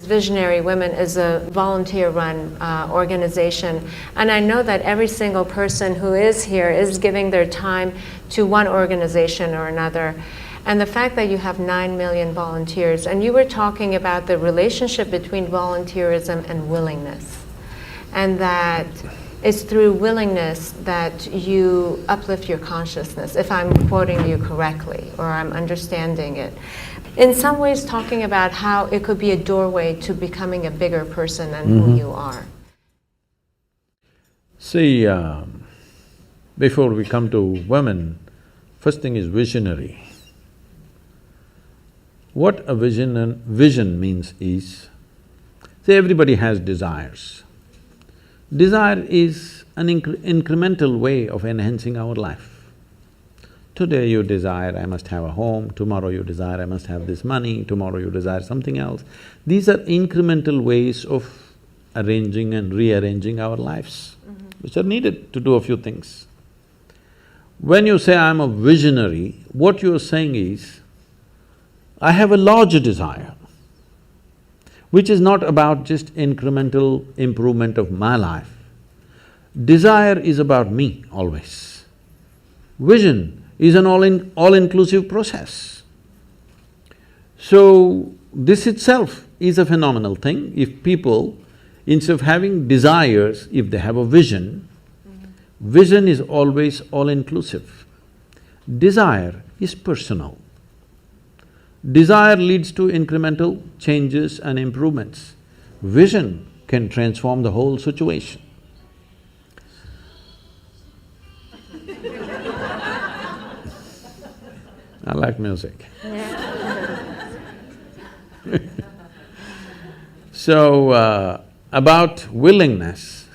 Visionary Women is a volunteer-run organization, and I know that every single person who is here is giving their time to one organization or another. And the fact that you have 9 million volunteers, and you were talking about the relationship between volunteerism and willingness, and that it's through willingness that you uplift your consciousness, if I'm quoting you correctly, or I'm understanding it. In some ways talking about how it could be a doorway to becoming a bigger person than who you are. See, before we come to women, first thing is visionary. What a vision means is, see, everybody has desires. Desire is an incremental way of enhancing our life. Today you desire, I must have a home, tomorrow you desire, I must have this money, tomorrow you desire something else. These are incremental ways of arranging and rearranging our lives, which are needed to do a few things. When you say, I'm a visionary, what you're saying is, I have a larger desire, which is not about just incremental improvement of my life. Desire is about me always. Vision is an all-inclusive process. So, this itself is a phenomenal thing. If people, instead of having desires, if they have a vision, vision is always all-inclusive. Desire is personal. Desire leads to incremental changes and improvements. Vision can transform the whole situation. I like music. So, about willingness,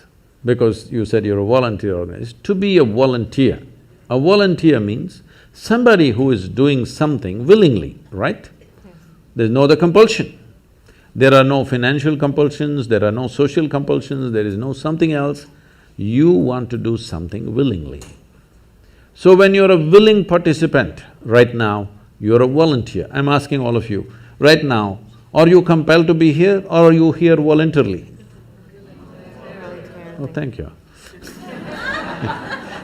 because you said you're a volunteer organization, to be a volunteer. A volunteer means somebody who is doing something willingly, right? Yes. There's no other compulsion. There are no financial compulsions, there are no social compulsions, there is no something else. You want to do something willingly. So when you're a willing participant, right now, you're a volunteer. I'm asking all of you, right now, are you compelled to be here or are you here voluntarily? Oh, thank you.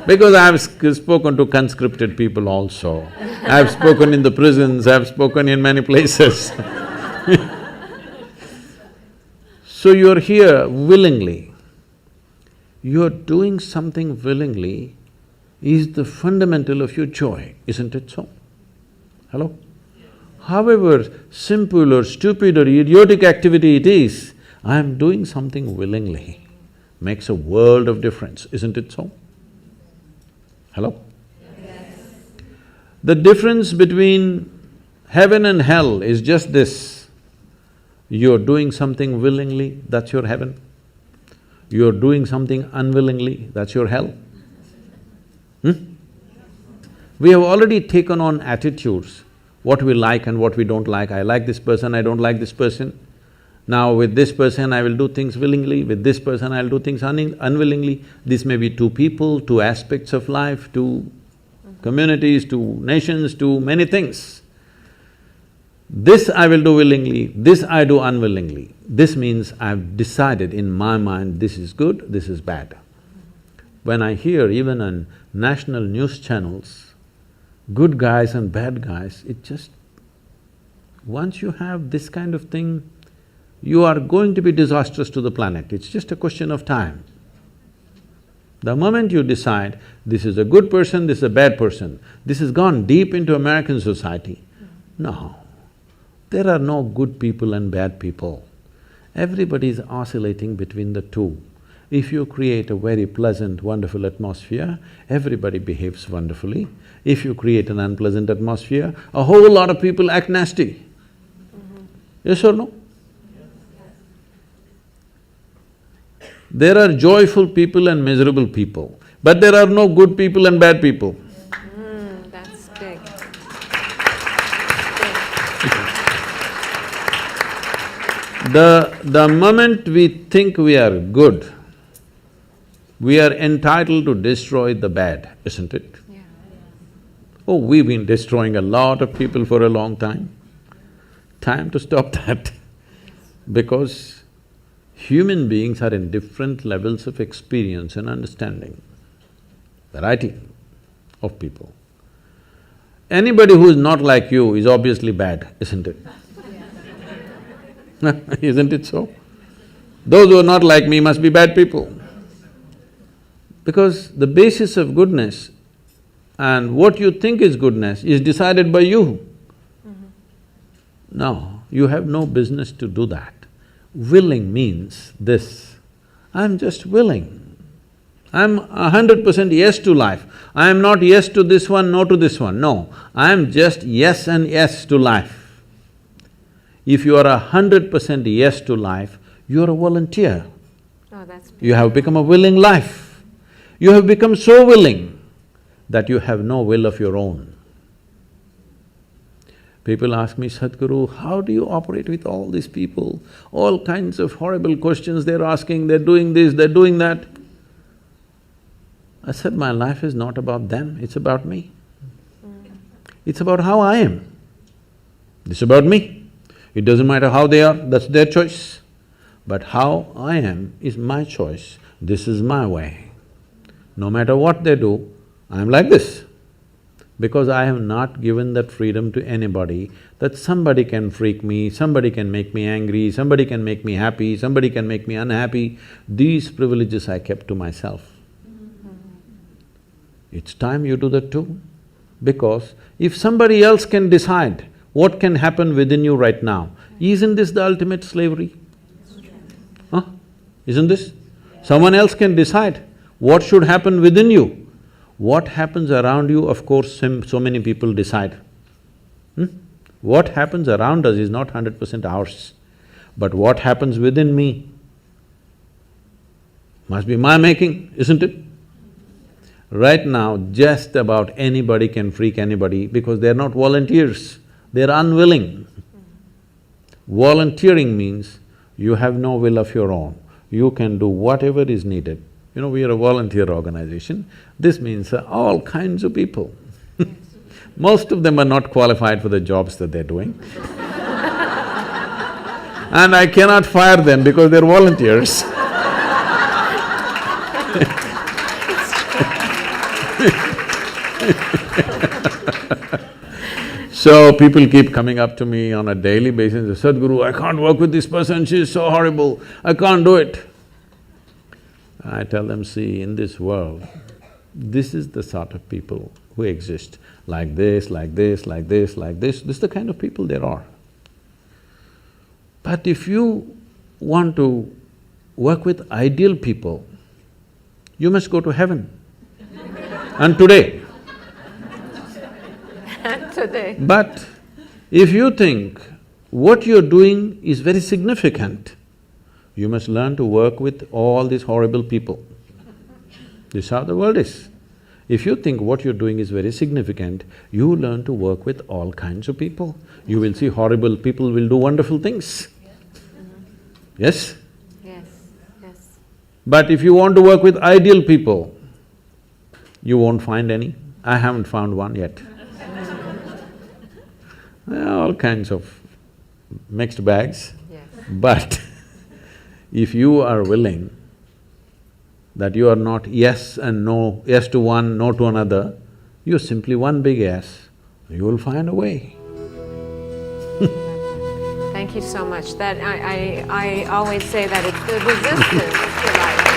Because I've spoken to conscripted people also. I've spoken in the prisons, I've spoken in many places. So you're here willingly. You're doing something willingly is the fundamental of your joy, isn't it so? Hello? However simple or stupid or idiotic activity it is, I'm doing something willingly, makes a world of difference, isn't it so? Hello? Yes. The difference between heaven and hell is just this. You're doing something willingly, that's your heaven. You're doing something unwillingly, that's your hell. We have already taken on attitudes, what we like and what we don't like. I like this person, I don't like this person. Now with this person I will do things willingly, with this person I'll do things unwillingly. This may be two people, two aspects of life, two communities, two nations, two many things. This I will do willingly, this I do unwillingly. This means I've decided in my mind, this is good, this is bad. When I hear even on national news channels, good guys and bad guys, it just… once you have this kind of thing, you are going to be disastrous to the planet, it's just a question of time. The moment you decide, this is a good person, this is a bad person, this has gone deep into American society. No, there are no good people and bad people. Everybody is oscillating between the two. If you create a very pleasant, wonderful atmosphere, everybody behaves wonderfully. If you create an unpleasant atmosphere, a whole lot of people act nasty. Yes or no? There are joyful people and miserable people, but there are no good people and bad people. That's big. The moment we think we are good, we are entitled to destroy the bad, isn't it? Yeah. Oh, we've been destroying a lot of people for a long time. Time to stop that. Because human beings are in different levels of experience and understanding, variety of people. Anybody who is not like you is obviously bad, isn't it? Isn't it so? Those who are not like me must be bad people. Because the basis of goodness and what you think is goodness is decided by you. No, you have no business to do that. Willing means this, I'm just willing. I'm 100% yes to life. I am not yes to this one, no to this one, no. I am just yes and yes to life. If you are 100% yes to life, you are a volunteer. Oh, that's beautiful. You have become a willing life. You have become so willing that you have no will of your own. People ask me, Sadhguru, how do you operate with all these people? All kinds of horrible questions they're asking, they're doing this, they're doing that. I said, my life is not about them, it's about me. It's about how I am. It's about me. It doesn't matter how they are, that's their choice. But how I am is my choice, this is my way. No matter what they do, I'm like this. Because I have not given that freedom to anybody that somebody can freak me, somebody can make me angry, somebody can make me happy, somebody can make me unhappy. These privileges I kept to myself. It's time you do that too. Because if somebody else can decide what can happen within you right now, isn't this the ultimate slavery? Huh? Isn't this? Someone else can decide what should happen within you. What happens around you, of course, so many people decide. What happens around us is not 100% ours. But what happens within me must be my making, isn't it? Right now, just about anybody can freak anybody because they're not volunteers, they're unwilling. Volunteering means you have no will of your own, you can do whatever is needed. You know, we are a volunteer organization, this means all kinds of people. Most of them are not qualified for the jobs that they're doing. And I cannot fire them because they're volunteers. So people keep coming up to me on a daily basis, Sadhguru, I can't work with this person, she's so horrible, I can't do it. I tell them, see, in this world, this is the sort of people who exist, like this, like this, like this, like this is the kind of people there are. But if you want to work with ideal people, you must go to heaven. And today. Today. But if you think what you're doing is very significant, you must learn to work with all these horrible people. This is how the world is. If you think what you're doing is very significant, you learn to work with all kinds of people. You will see horrible people will do wonderful things. Yes? Yes, yes. But if you want to work with ideal people, you won't find any. I haven't found one yet. All kinds of mixed bags. Yes. But if you are willing that you are not yes and no, yes to one, no to another, you're simply one big yes, you will find a way. Thank you so much. That I always say that it's the resistance to life.